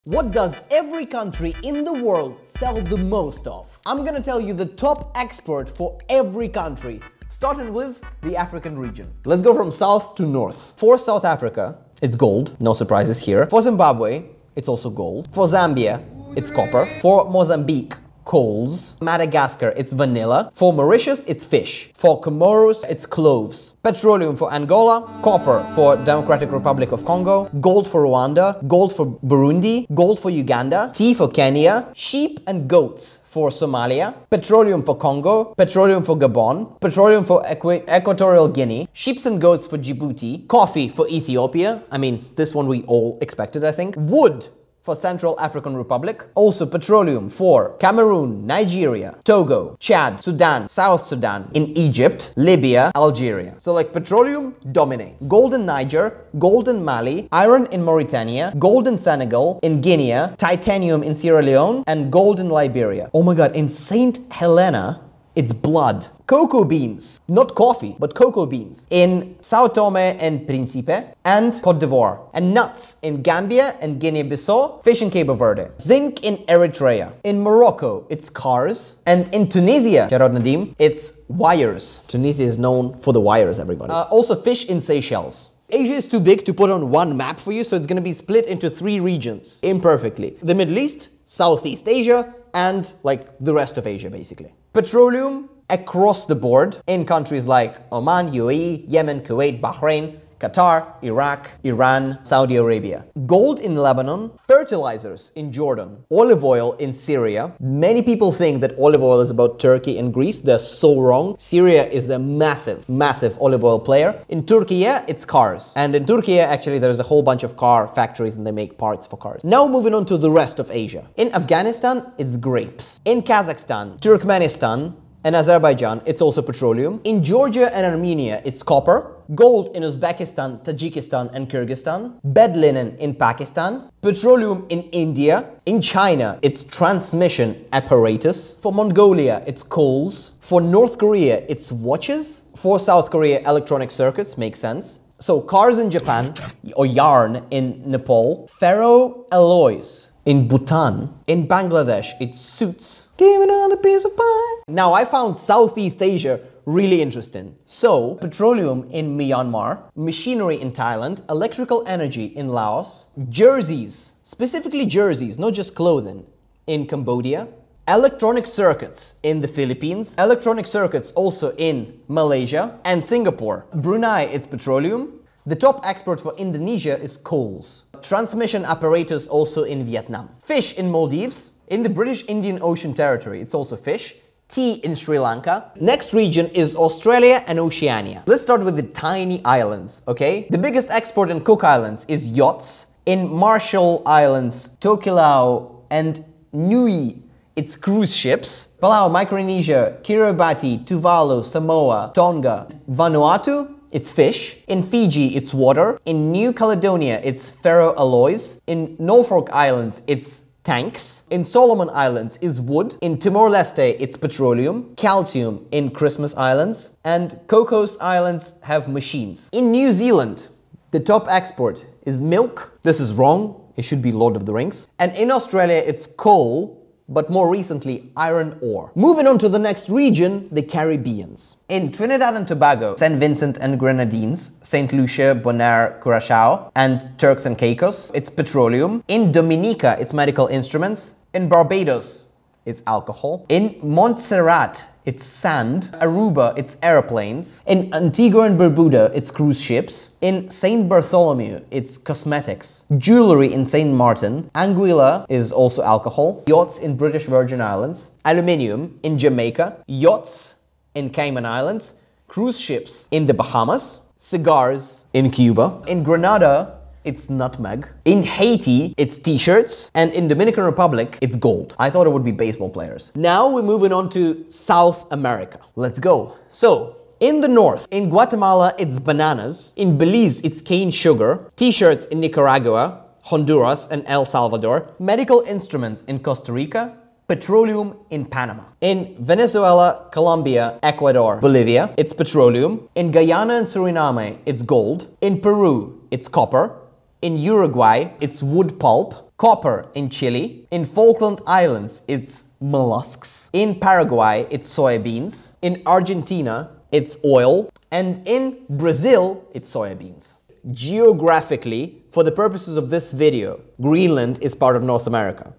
What does every country in the world sell the most of? I'm gonna tell you the top export for every country, starting with the African region. Let's go from south to north. For South Africa, it's gold, no surprises here. For Zimbabwe, it's also gold. For Zambia, it's copper. For Mozambique, coals. Madagascar, it's vanilla. For Mauritius, it's fish. For Comoros, it's cloves. Petroleum for Angola, copper for Democratic Republic of Congo, gold for Rwanda, gold for Burundi, gold for Uganda, tea for Kenya, sheep and goats for Somalia, petroleum for Congo, petroleum for Gabon, petroleum for Equatorial Guinea, sheep and goats for Djibouti, coffee for Ethiopia. I mean, this one we all expected, I think. Wood for Central African Republic. Also petroleum for Cameroon, Nigeria, Togo, Chad, Sudan, South Sudan, in Egypt, Libya, Algeria. So like petroleum dominates. Gold in Niger, gold in Mali, iron in Mauritania, gold in Senegal, in Guinea, titanium in Sierra Leone, and gold in Liberia. Oh my God, in St. Helena, it's blood. Cocoa beans, not coffee, but cocoa beans in Sao Tome and Principe and Cote d'Ivoire, and nuts in Gambia and Guinea-Bissau, fish in Cabo Verde, zinc in Eritrea. In Morocco, it's cars, and in Tunisia, shout out Nadim, it's wires. Tunisia is known for the wires, everybody. Also fish in Seychelles. Asia is too big to put on one map for you, so it's gonna be split into 3 regions, imperfectly. The Middle East, Southeast Asia, and like the rest of Asia, basically. Petroleum across the board in countries like Oman, UAE, Yemen, Kuwait, Bahrain, Qatar, Iraq, Iran, Saudi Arabia. Gold in Lebanon, fertilizers in Jordan, olive oil in Syria. Many people think that olive oil is about Turkey and Greece. They're so wrong. Syria is a massive, massive olive oil player. In Turkey, it's cars. And in Turkey, actually, there's a whole bunch of car factories and they make parts for cars. Now moving on to the rest of Asia. In Afghanistan, it's grapes. In Kazakhstan, Turkmenistan, and Azerbaijan, it's also petroleum. In Georgia and Armenia, it's copper. Gold in Uzbekistan, Tajikistan, and Kyrgyzstan. Bed linen in Pakistan. Petroleum in India. In China, it's transmission apparatus. For Mongolia, it's coals. For North Korea, it's watches. For South Korea, electronic circuits, makes sense. So cars in Japan, or yarn in Nepal. Ferro alloys in Bhutan. In Bangladesh, it's suits. Give me another piece of pie. Now, I found Southeast Asia really interesting. So, petroleum in Myanmar, machinery in Thailand, electrical energy in Laos, jerseys, specifically jerseys, not just clothing, in Cambodia, electronic circuits in the Philippines, electronic circuits also in Malaysia and Singapore. Brunei, it's petroleum. The top export for Indonesia is coals. Transmission apparatus also in Vietnam. Fish in Maldives. In the British Indian Ocean Territory, it's also fish. Tea in Sri Lanka. Next region is Australia and Oceania. Let's start with the tiny islands, okay? The biggest export in Cook Islands is yachts. In Marshall Islands, Tokelau and Niue, it's cruise ships. Palau, Micronesia, Kiribati, Tuvalu, Samoa, Tonga, Vanuatu, it's fish. In Fiji, it's water. In New Caledonia, it's ferroalloys. In Norfolk Islands, it's tanks. In Solomon Islands is wood. In Timor-Leste, it's petroleum, calcium in Christmas Islands, and Cocos Islands have machines. In New Zealand, the top export is milk. This is wrong. It should be Lord of the Rings. And in Australia, it's coal, but more recently, iron ore. Moving on to the next region, the Caribbeans. In Trinidad and Tobago, St. Vincent and Grenadines, St. Lucia, Bonaire, Curaçao, and Turks and Caicos, it's petroleum. In Dominica, it's medical instruments. In Barbados, it's alcohol. In Montserrat, it's sand. Aruba, it's airplanes. In Antigua and Barbuda, it's cruise ships. In St. Bartholomew, it's cosmetics. Jewelry in St. Martin. Anguilla is also alcohol. Yachts in British Virgin Islands. Aluminium in Jamaica. Yachts in Cayman Islands. Cruise ships in the Bahamas. Cigars in Cuba. In Grenada, it's nutmeg. In Haiti, it's t-shirts. And in Dominican Republic, it's gold. I thought it would be baseball players. Now we're moving on to South America. Let's go. So, in the north, in Guatemala, it's bananas. In Belize, it's cane sugar. T-shirts in Nicaragua, Honduras, and El Salvador. Medical instruments in Costa Rica. Petroleum in Panama. In Venezuela, Colombia, Ecuador, Bolivia, it's petroleum. In Guyana and Suriname, it's gold. In Peru, it's copper. In Uruguay, it's wood pulp. Copper in Chile. In Falkland Islands, it's mollusks. In Paraguay, it's soybeans. In Argentina, it's oil. And in Brazil, it's soybeans. Geographically, for the purposes of this video, Greenland is part of North America.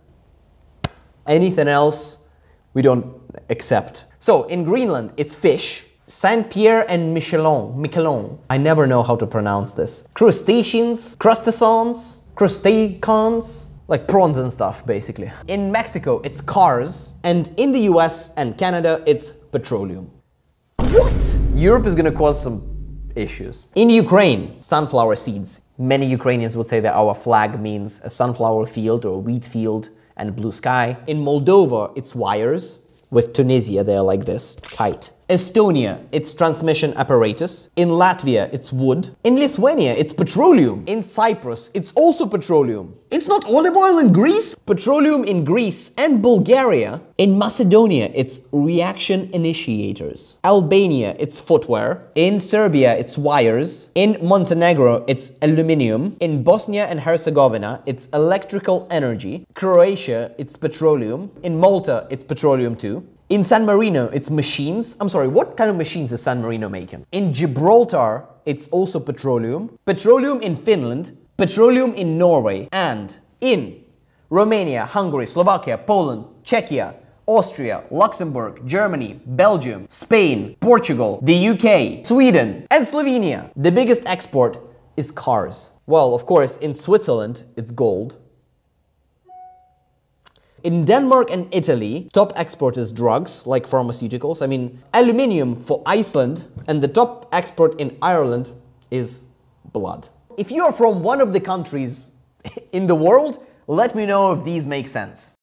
Anything else, we don't accept. So, in Greenland, it's fish. Saint-Pierre and Miquelon. I never know how to pronounce this. Crustaceans, crustacons, like prawns and stuff, basically. In Mexico, it's cars. And in the US and Canada, it's petroleum. What? Europe is gonna cause some issues. In Ukraine, sunflower seeds. Many Ukrainians would say that our flag means a sunflower field or a wheat field and blue sky. In Moldova, it's wires. With Tunisia, they're like this, tight. Estonia, it's transmission apparatus. In Latvia, it's wood. In Lithuania, it's petroleum. In Cyprus, it's also petroleum. It's not olive oil in Greece? Petroleum in Greece and Bulgaria. In Macedonia, it's reaction initiators. Albania, it's footwear. In Serbia, it's wires. In Montenegro, it's aluminium. In Bosnia and Herzegovina, it's electrical energy. Croatia, it's petroleum. In Malta, it's petroleum too. In San Marino, it's machines. I'm sorry, what kind of machines is San Marino making? In Gibraltar, it's also petroleum. Petroleum in Finland, petroleum in Norway, and in Romania, Hungary, Slovakia, Poland, Czechia, Austria, Luxembourg, Germany, Belgium, Spain, Portugal, the UK, Sweden, and Slovenia. The biggest export is cars. Well, of course, in Switzerland, it's gold. In Denmark and Italy, top export is drugs, like pharmaceuticals. I mean, aluminium for Iceland, and the top export in Ireland is blood. If you are from one of the countries in the world, let me know if these make sense.